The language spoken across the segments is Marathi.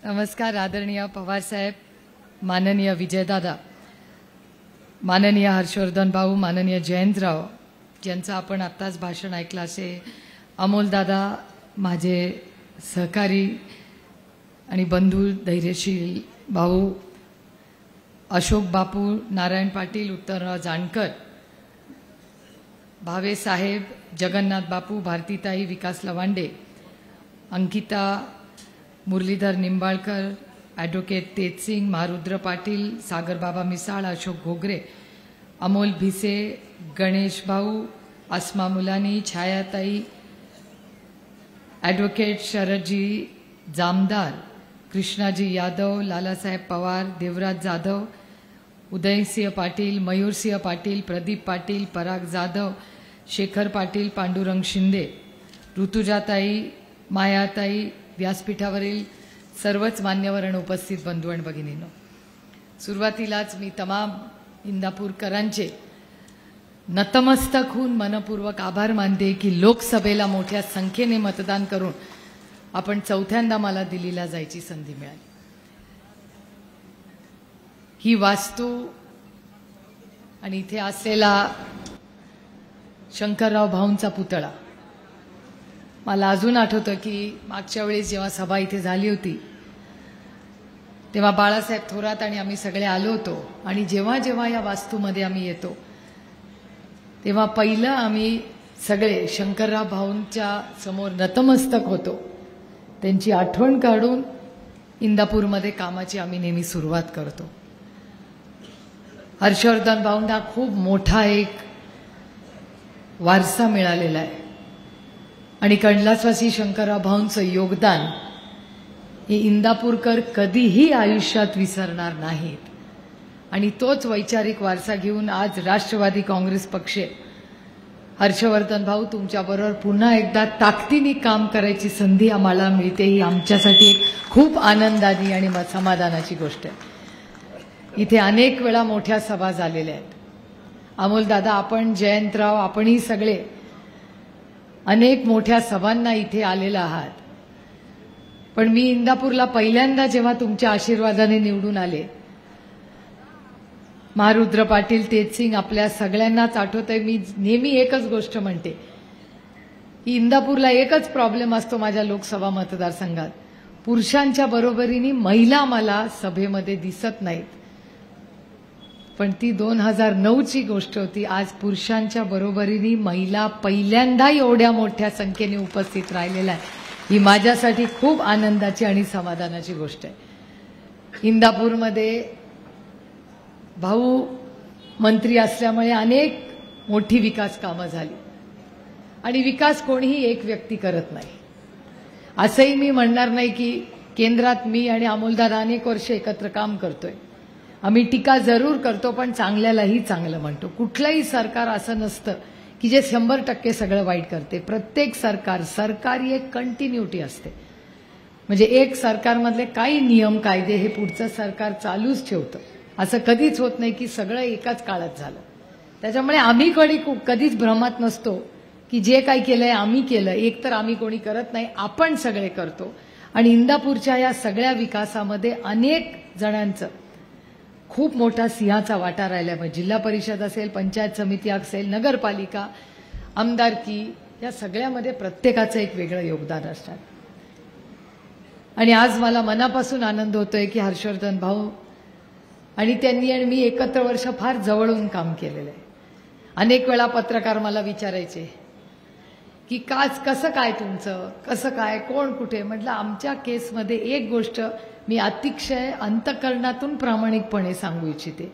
नमस्कार आदरणीय पवार साहेब, माननीय विजयदादा, माननीय हर्षवर्धन भाऊ, माननीय जयंतराव ज्यांचं आपण आत्ताच भाषण ऐकलं असे अमोलदादा, माझे सहकारी आणि बंधू धैर्यशील भाऊ अशोक बापू, नारायण पाटील, उत्तरराव जानकर, भावे साहेब, जगन्नाथ बापू, भारतीताई, विकास लवांडे, अंकिता, मुरलीधर निंबाळकर, ॲडव्होकेट तेजसिंग, महारुद्र पाटील, सागर बाबा मिसाळ, अशोक घोगरे, अमोल भिसे, गणेश भाऊ, अस्मा मुलानी, छायाताई, ॲडव्होकेट शरदजी जामदार, कृष्णाजी यादव, लालासाहेब पवार, देवराज जाधव, उदयसिंह पाटील, मयूरसिंह पाटील, प्रदीप पाटील, पराग जाधव, शेखर पाटील, पांडुरंग शिंदे, ऋतुजाताई, मायाताई, व्यासपीठावरील सर्वच मान्यवर आणि उपस्थित बंधू आणि भगिनींनो, सुरुवातीलाच मी तमाम इंदापूरकरांचे नतमस्तक होऊन मनपूर्वक आभार मानते की लोकसभेला मोठ्या संख्येने मतदान करून आपण चौथ्यांदा मला दिल्लीला जायची संधी मिळाली. ही वास्तू आणि इथे असलेला शंकरराव भाऊंचा पुतळा मला अजून आठवतं की मागच्या वेळेस जेव्हा सभा इथे झाली होती तेव्हा बाळासाहेब थोरात आणि आम्ही सगळे आलो होतो आणि जेव्हा जेव्हा या वास्तूमध्ये आम्ही येतो तेव्हा पहिलं आम्ही सगळे शंकरराव भाऊंच्या समोर नतमस्तक होतो. त्यांची आठवण काढून इंदापूरमध्ये कामाची आम्ही नेहमी सुरुवात करतो. हर्षवर्धन भाऊंना खूप मोठा एक वारसा मिळालेला आहे आणि कैलासवासी शंकरराव भाऊंचं योगदान हे इंदापूरकर कधीही आयुष्यात विसरणार नाहीत आणि तोच वैचारिक वारसा घेऊन आज राष्ट्रवादी काँग्रेस पक्ष हर्षवर्धन भाऊ तुमच्याबरोबर पुन्हा एकदा ताकदीने काम करायची संधी आम्हाला मिळते, ही आमच्यासाठी एक खूप आनंदाची आणि समाधानाची गोष्ट आहे. इथे अनेक वेळा मोठ्या सभा झालेल्या आहेत. अमोलदादा, आपण, जयंतराव, आपणही सगळे अनेक मोठ्या सभांना इथे आलेला आहात. पण मी इंदापूरला पहिल्यांदा जेव्हा तुमच्या आशीर्वादाने निवडून आले, महारुद्र पाटील, तेजसिंग, आपल्या सगळ्यांनाच आठवतंय, मी नेहमी एकच गोष्ट म्हणते की इंदापूरला एकच प्रॉब्लेम असतो माझ्या लोकसभा मतदारसंघात, पुरुषांच्या बरोबरीने महिला मला सभेमध्ये दिसत नाहीत. पण ती 2009ची गोष्ट होती. आज पुरुषांच्या बरोबरीने महिला पहिल्यांदा एवढ्या मोठ्या संख्येने उपस्थित राहिलेल्या आहे. ही माझ्यासाठी खूप आनंदाची आणि समाधानाची गोष्ट आहे. इंदापूरमध्ये भाऊ मंत्री असल्यामुळे अनेक मोठी विकास कामं झाली आणि विकास कोणीही एक व्यक्ती करत नाही. असंही मी म्हणणार नाही की केंद्रात मी आणि अमोलदादा अनेक वर्ष एकत्र काम करतोय. आम्ही टीका जरूर करतो पण चांगल्यालाही चांगलं म्हणतो. कुठलंही सरकार असं नसतं की जे 100% सगळं वाईट करते. प्रत्येक सरकारी एक कंटिन्युटी असते. म्हणजे एक सरकारमधले काही नियम कायदे हे पुढचं सरकार चालूच ठेवतं. असं कधीच होत नाही की सगळं एकाच काळात झालं. त्याच्यामुळे आम्ही कधीच भ्रमात नसतो की जे काही केलंय आम्ही केलं. एक तर आम्ही कोणी करत नाही, आपण सगळे करतो. आणि इंदापूरच्या या सगळ्या विकासामध्ये अनेक जणांचं खूप मोठा सिंहाचा वाटा राहिला. मग जिल्हा परिषद असेल, पंचायत समिती असेल, नगरपालिका, आमदारकी, या सगळ्यामध्ये प्रत्येकाचं एक वेगळं योगदान असतात. आणि आज मला मनापासून आनंद होतोय की हर्षवर्धन भाऊ आणि त्यांनी आणि मी एकत्र वर्ष फार जवळून काम केलेलं आहे. अनेक वेळा पत्रकार मला विचारायचे की कसं काय तुमचं, कसं काय, कोण कुठे. म्हटलं आमच्या केसमध्ये एक गोष्ट मी अतिशय अंतःकरणातून प्रामाणिकपणे सांगू इच्छिते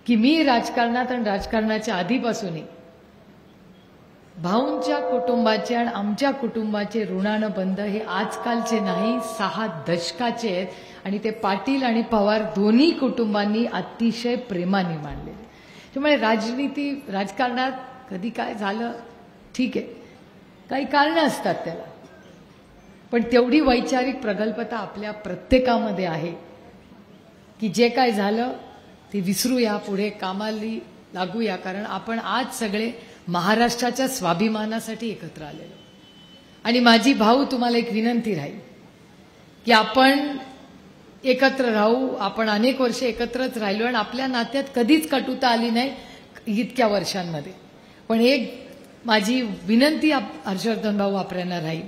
की मी राजकारणात आणि राजकारणाच्या आधीपासूनही भाऊंच्या कुटुंबाचे आणि आमच्या कुटुंबाचे ऋणानं बंध हे आजकालचे नाही, 6 दशकाचे आहेत. आणि ते पाटील आणि पवार दोन्ही कुटुंबांनी अतिशय प्रेमाने मांडले. त्यामुळे राजकारणात कधी काय झालं ठीक आहे, काही कारणं असतात त्याला, पण तेवढी वैचारिक प्रगल्भता आपल्या प्रत्येकामध्ये आहे की जे काय झालं ते विसरूया, पुढे कामाला लागूया. कारण आपण आज सगळे महाराष्ट्राच्या स्वाभिमानासाठी एकत्र आलेलो. आणि माझी भाऊ तुम्हाला एक विनंती राहील की आपण एकत्र राहू, आपण अनेक वर्ष एकत्रच राहिलो आणि आपल्या नात्यात कधीच कटुता आली नाही इतक्या वर्षांमध्ये. पण एक माझी विनंती हर्षवर्धन भाऊ आपल्याला राहील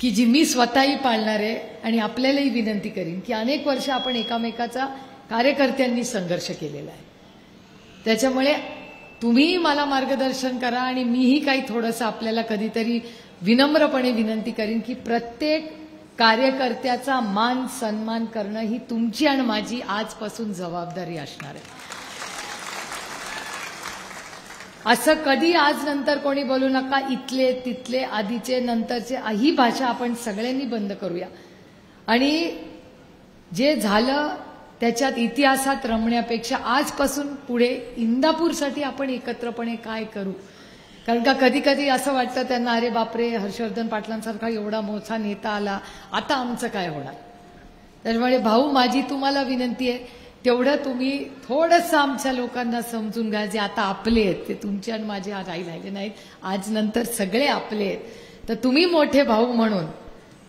की जी मी स्वतःही पाळणार आहे आणि आपल्यालाही विनंती करीन की अनेक वर्ष आपण एकामेकाचा कार्यकर्त्यांनी संघर्ष केलेला आहे. त्याच्यामुळे तुम्हीही मला मार्गदर्शन करा आणि मीही काही थोडंसं आपल्याला कधीतरी विनम्रपणे विनंती करीन की प्रत्येक कार्यकर्त्याचा मान सन्मान करणं ही तुमची आणि माझी आजपासून जबाबदारी असणार आहे. असं कधी आज नंतर कोणी बोलू नका, इथले तिथले आधीचे नंतरचे, ही भाषा आपण सगळ्यांनी बंद करूया. आणि जे झालं त्याच्यात इतिहासात रमण्यापेक्षा आजपासून पुढे इंदापूरसाठी आपण एकत्रपणे काय करू. कारण का कधी कधी असं वाटतं त्यांना, अरे बापरे हर्षवर्धन पाटलांसारखा एवढा मोठा नेता आला, आता आमचं काय होणार. त्यामुळे भाऊ माझी तुम्हाला विनंती आहे, तेवढं तुम्ही थोडंसं आमच्या लोकांना समजून घ्या. जे आता आपले आहेत ते तुमचे आणि माझे आज राहिले नाहीत, आज नंतर सगळे आपले आहेत. तर तुम्ही मोठे भाऊ म्हणून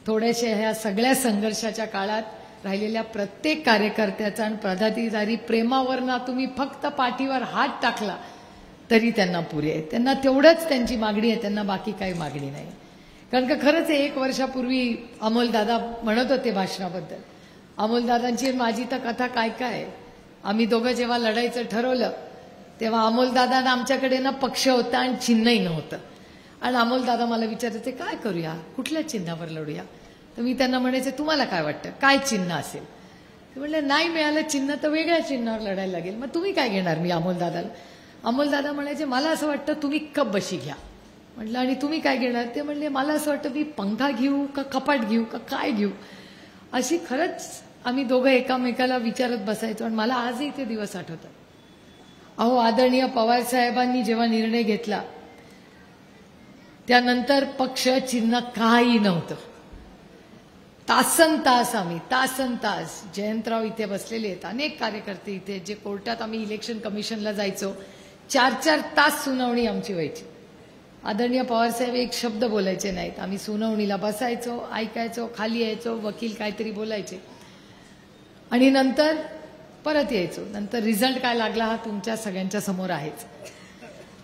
थोडेसे ह्या सगळ्या संघर्षाच्या काळात राहिलेल्या प्रत्येक कार्यकर्त्याचा आणि पदाधिकारी प्रेमावरना तुम्ही फक्त पाठीवर हात टाकला तरी त्यांना पुरे आहे. त्यांना तेवढंच त्यांची मागणी आहे, त्यांना बाकी काही मागणी नाही. कारण का खरंच 1 वर्षापूर्वी अमोलदादा म्हणत होते भाषणाबद्दल. अमोलदादांची माझी तर कथा काय काय. आम्ही दोघं जेव्हा लढायचं ठरवलं तेव्हा अमोलदादांना आमच्याकडे ना पक्ष होता आणि चिन्हही नव्हतं. आणि अमोलदादा मला विचारायचे काय करूया, कुठल्या चिन्हावर लढूया. तर मी त्यांना म्हणायचे तुम्हाला काय वाटतं काय चिन्ह असेल. ते म्हणले नाही मिळालं चिन्ह तर वेगळ्या चिन्हावर लढायला लागेल. मग तुम्ही काय घेणार. मी अमोलदादाला, अमोलदादा म्हणायचे मला असं वाटतं तुम्ही कप बशी घ्या. म्हटलं आणि तुम्ही काय घेणार. ते म्हणले मला असं वाटतं मी पंखा घेऊ का कपाट घेऊ का काय घेऊ. अशी खरंच आम्ही दोघं एकामेकाला विचारत बसायचो. आणि मला आजही ते दिवस आठवतात. अहो आदरणीय पवार साहेबांनी जेव्हा निर्णय घेतला त्यानंतर पक्ष चिन्ह काही नव्हतं. तासनतास आम्ही तासनतास, जयंतराव इथे बसलेले आहेत, अनेक कार्यकर्ते इथे, जे कोर्टात आम्ही इलेक्शन कमिशनला जायचो 4-4 तास सुनावणी आमची व्हायची. आदरणीय पवारसाहेब एक शब्द बोलायचे नाहीत. आम्ही सुनावणीला बसायचो, ऐकायचो, खाली यायचो, वकील काहीतरी बोलायचे आणि नंतर परत यायचो. नंतर रिझल्ट काय लागला हा तुमच्या सगळ्यांच्या समोर आहेच.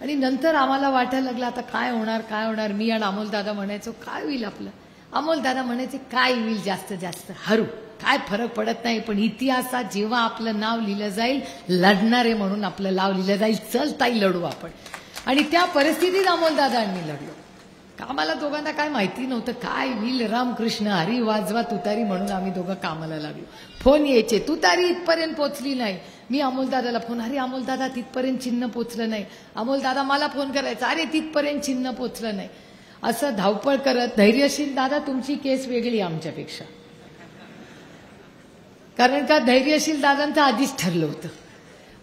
आणि नंतर आम्हाला वाटायला लागलं आता काय होणार काय होणार. मी आणि अमोलदादा म्हणायचो काय होईल आपलं. अमोलदादा म्हणायचे काय होईल जास्त जास्त हरू, काय फरक पडत नाही, पण इतिहासात जेव्हा आपलं नाव लिहिलं जाईल लढणारे म्हणून आपलं नाव लिहिलं जाईल, चल ताई लढू आपण. आणि त्या परिस्थितीत अमोलदादा आणि मी लढलो. आम्हाला दोघांना काय माहिती नव्हतं काय होईल. रामकृष्ण हरी वाजवा तुतारी म्हणून आम्ही दोघं कामाला लागलो. फोन यायचे, तुतारी इथपर्यंत पोचली नाही. मी अमोलदादाला फोन, अरे अमोलदादा तिथपर्यंत चिन्ह पोचलं नाही. अमोलदादा मला फोन करायचा, अरे तिथपर्यंत चिन्ह पोचलं नाही. असं धावपळ करत, धैर्यशील दादा तुमची केस वेगळी आमच्यापेक्षा. कारण का धैर्यशील दादांचं आधीच ठरलं होतं.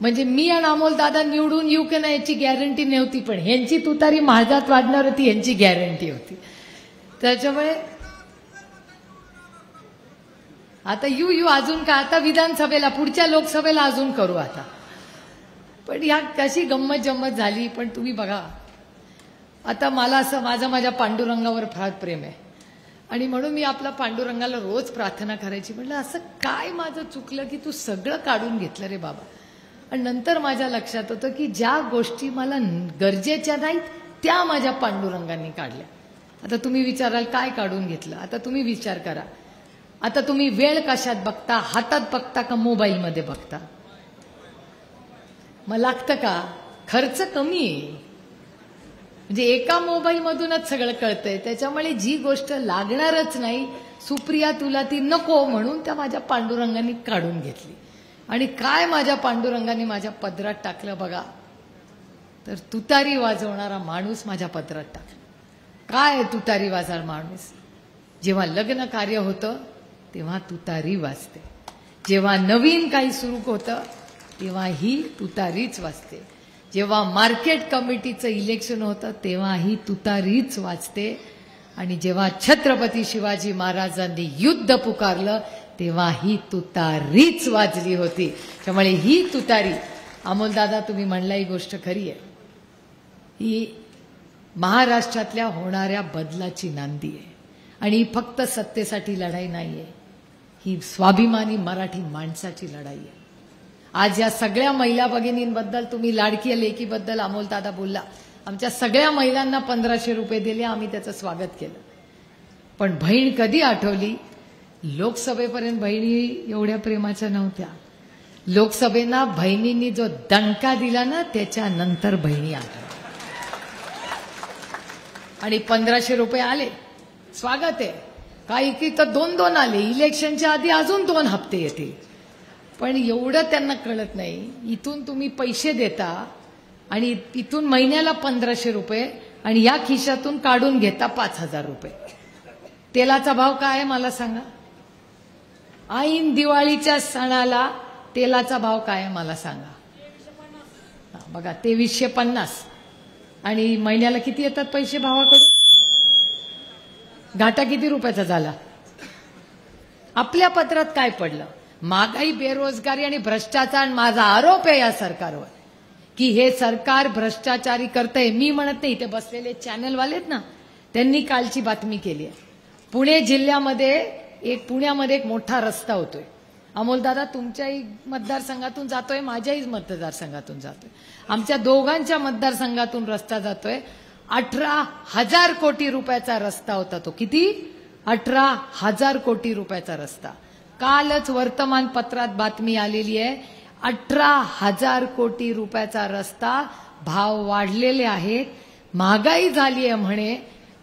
म्हणजे मी आणि अमोलदादा निवडून येऊ की नाही याची गॅरंटी नव्हती, पण ह्यांची तुतारी महाजात वाढणार होती यांची गॅरंटी होती. त्याच्यामुळे आता येऊ अजून काय, आता विधानसभेला पुढच्या लोकसभेला अजून करू आता. पण या कशी गंमत जम्मत झाली. पण तुम्ही बघा आता मला असं माझ्या पांडुरंगावर फार प्रेम आहे आणि म्हणून मी आपला पांडुरंगाला रोज प्रार्थना करायची. म्हटलं असं काय माझं चुकलं की तू सगळं काढून घेतलं रे बाबा. आणि नंतर माझ्या लक्षात होतं की ज्या गोष्टी मला गरजेच्या नाहीत त्या माझ्या पांडुरंगांनी काढल्या. आता तुम्ही विचाराल काय काढून घेतलं. आता तुम्ही विचार करा, आता तुम्ही वेळ कशात बघता, हातात बघता का मोबाईलमध्ये बघता. मग लागतं का, खर्च कमी आहे. म्हणजे एका मोबाईलमधूनच सगळं कळतंय. त्याच्यामुळे जी गोष्ट लागणारच नाही, सुप्रिया तुला ती नको म्हणून त्या माझ्या पांडुरंगांनी काढून घेतली. आणि काय माझ्या पांडुरंगाने माझ्या पदरात टाकलं बघा, तर तुतारी वाजवणारा माणूस माझ्या पदरात टाकला. काय तुतारी वाजवणारा माणूस. जेव्हा लग्न कार्य होतं तेव्हा तुतारी वाजते, जेव्हा नवीन काही सुरू होतं तेव्हा ही तुतारीच वाजते, जेव्हा मार्केट कमिटीचं इलेक्शन होतं तेव्हा ही तुतारीच वाजते, आणि जेव्हा छत्रपती शिवाजी महाराजांनी युद्ध पुकारलं तेव्हा ही तुतारीच वाजली होती. त्यामुळे ही तुतारी, अमोलदादा तुम्ही म्हणला ही गोष्ट खरी आहे, ही महाराष्ट्रातल्या होणाऱ्या बदलाची नांदी आहे. आणि ही फक्त सत्तेसाठी लढाई नाहीये, ही स्वाभिमानी मराठी माणसाची लढाई आहे. आज या सगळ्या महिला भगिनींबद्दल, तुम्ही लाडकी लेकीबद्दल अमोलदादा बोलला, आमच्या सगळ्या महिलांना 1500 रुपये दिले, आम्ही त्याचं स्वागत केलं. पण बहीण कधी आठवली? लोकसभेपर्यंत बहिणी एवढ्या प्रेमाच्या नव्हत्या. लोकसभेला बहिणींनी जो दणका दिला ना, त्याच्यानंतर बहिणी आठवल्या आणि 1500 रुपये आले, स्वागत आहे. काही की तर 2-2 आले, इलेक्शनच्या आधी अजून 2 हप्ते येतील. पण एवढं त्यांना कळत नाही, इथून तुम्ही पैसे देता आणि इथून महिन्याला 1500 रुपये आणि या खिशातून काढून घेता 5000 रुपये. तेलाचा भाव काय आहे मला सांगा? ऐन दिवाळीच्या सणाला तेलाचा भाव काय आहे मला सांगा? बघा, 2350. आणि महिन्याला किती येतात पैसे भावाकडून? घाटा किती रुपयाचा झाला? आपल्या पत्रात काय पडलं? महागाई, बेरोजगारी आणि भ्रष्टाचार. माझा आरोप आहे या सरकारवर की हे सरकार भ्रष्टाचारी करतंय. मी म्हणत नाही, ते बसलेले चॅनलवालेत ना, त्यांनी कालची बातमी केली आहे. पुणे जिल्ह्यामध्ये पुण्यामध्ये एक मोठा रस्ता होतोय. अमोलदादा तुमच्याही मतदारसंघातून जातोय, माझ्याही मतदारसंघातून जातोय, आमच्या दोघांच्या मतदारसंघातून रस्ता जातोय. 18,000 कोटी रुपयाचा रस्ता होता तो. किती? 18,000 कोटी रुपयाचा रस्ता. कालच वर्तमानपत्रात बातमी आलेली आहे, 18,000 कोटी रुपयाचा रस्ता. भाव वाढलेले आहेत, महागाई झाली आहे म्हणे,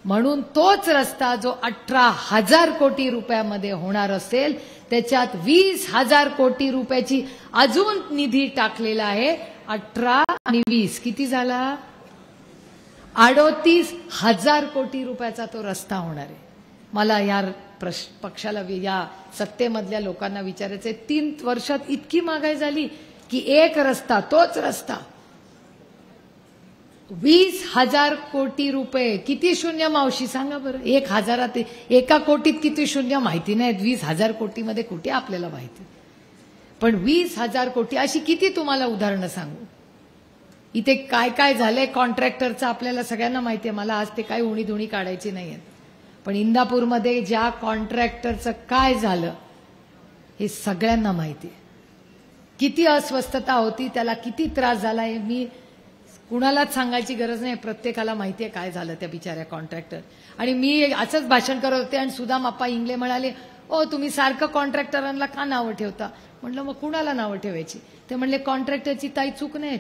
म्हणून तोच रस्ता जो 18,000 कोटी रुपयामध्ये होणार असेल, त्याच्यात 20,000 कोटी रुपयाची अजून निधी टाकलेला आहे. 18 आणि 20 किती झाला? 38,000 कोटी रुपयाचा तो रस्ता होणार आहे. मला या पक्षाला, या सत्तेमधल्या लोकांना विचारायचंय, 3 वर्षात इतकी महागाई झाली की एक रस्ता, तोच रस्ता 20,000 कोटी रुपये. किती शून्य मावशी सांगा बरं? 1,000 एका कोटीत किती शून्य माहिती नाहीत, 20,000 कोटीमध्ये कुठे आपल्याला माहिती. पण 20,000 कोटी, अशी किती तुम्हाला उदाहरणं सांगू? इथे काय काय झालंय कॉन्ट्रॅक्टरचं आपल्याला सगळ्यांना माहिती आहे. मला आज ते काय उणीधुणी काढायची नाहीये. पण इंदापूरमध्ये ज्या कॉन्ट्रॅक्टरचं काय झालं हे सगळ्यांना माहिती आहे. किती अस्वस्थता होती, त्याला किती त्रास झाला हे मी कुणालाच सांगायची गरज नाही. प्रत्येकाला माहिती आहे काय झालं त्या बिचाऱ्या कॉन्ट्रॅक्टर. आणि मी असंच भाषण करत होते आणि सुदाम आप्पा इंगले म्हणाले, ओ तुम्ही सारखं कॉन्ट्रॅक्टरांना का नावं ठेवता? म्हटलं मग कुणाला नावं ठेवायची? ते म्हणले कॉन्ट्रॅक्टरची ताई चूक नाही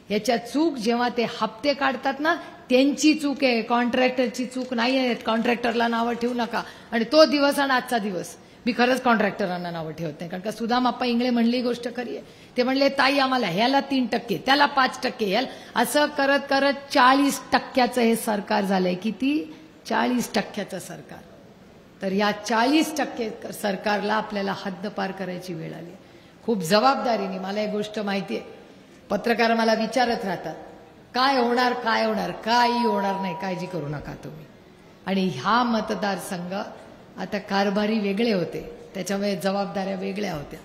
याच्यात चूक जेव्हा ते हप्ते काढतात ना, त्यांची चूक आहे, कॉन्ट्रॅक्टरची चूक नाही आहे. कॉन्ट्रॅक्टरला नावं ठेवू नका. आणि तो दिवस आणि आजचा दिवस मी खरंच कॉन्ट्रॅक्टरांना नावं ठेवत नाही, कारण का सुदाम आप्पा इंगळे म्हणली गोष्ट खरी आहे. ते म्हणले ताई आम्हाला ह्याला 3%, त्याला 5%, ह्याला असं करत करत 40% हे सरकार झालंय. किती? 40% सरकार. तर या 40% सरकारला आपल्याला हद्दपार करायची वेळ आली. खूप जबाबदारीने. मला एक गोष्ट माहिती आहे, पत्रकार मला विचारत राहतात काय होणार, काही होणार नाही, काळजी करू नका तुम्ही. आणि हा मतदारसंघ आता कारभारी वेगळे होते, त्याच्यामुळे जबाबदाऱ्या वेगळ्या होत्या.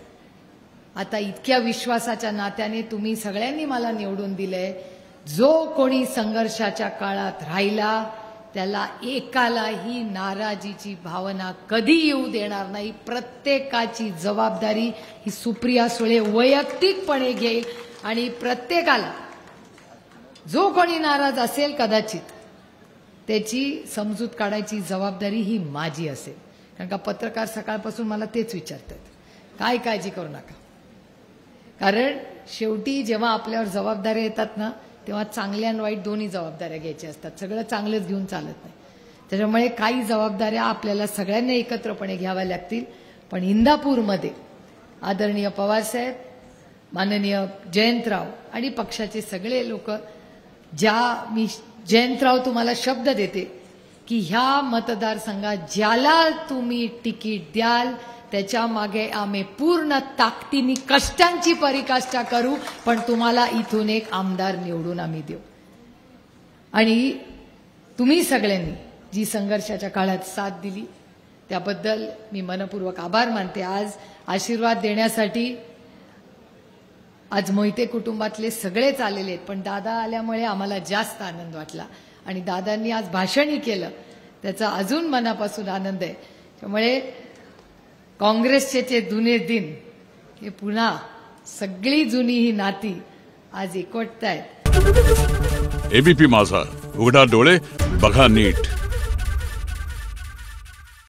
आता इतक्या विश्वासाच्या नात्याने तुम्ही सगळ्यांनी मला निवडून दिलंय. जो कोणी संघर्षाच्या काळात राहिला त्याला एकालाही नाराजीची भावना कधी येऊ देणार नाही. प्रत्येकाची जबाबदारी ही सुप्रिया सुळे वैयक्तिकपणे घेईल आणि प्रत्येकाला जो कोणी नाराज असेल कदाचित त्याची समजूत काढायची जबाबदारी ही माझी असेल. कारण का पत्रकार सकाळपासून मला तेच विचारतात, काय काळजी करू नका. कारण शेवटी जेव्हा आपल्यावर जबाबदाऱ्या येतात ना, तेव्हा चांगल्या आणि वाईट दोन्ही जबाबदाऱ्या घ्यायच्या असतात. सगळं चांगलंच घेऊन चालत नाही. त्याच्यामुळे काही जबाबदाऱ्या आपल्याला सगळ्यांना एकत्रपणे घ्याव्या लागतील. पण इंदापूरमध्ये आदरणीय पवारसाहेब, माननीय जयंतराव आणि पक्षाचे सगळे लोक, मी जयंतराव तुम्हाला शब्द देते की ह्या मतदारसंघात ज्याला तुम्ही तिकीट द्याल त्याच्या मागे आम्ही पूर्ण ताकदीने कष्टांची पराकाष्ठा करू, पण तुम्हाला इथून एक आमदार निवडून आम्ही देऊ. आणि तुम्ही सगळ्यांनी जी संघर्षाच्या काळात साथ दिली त्याबद्दल मी मनपूर्वक आभार मानते. आज आशीर्वाद देण्यासाठी आज मोहिते कुटुंबातले सगळेच आलेले आहेत, पण दादा आल्यामुळे आम्हाला जास्त आनंद वाटला. आणि दादांनी आज भाषणही केलं त्याचा अजून मनापासून आनंद आहे. त्यामुळे काँग्रेसचे ते जुने दिन हे पुन्हा सगळी जुनी ही नाती आज एकवटतायत. एबीपी माझा, उघडा डोळे बघा नीट.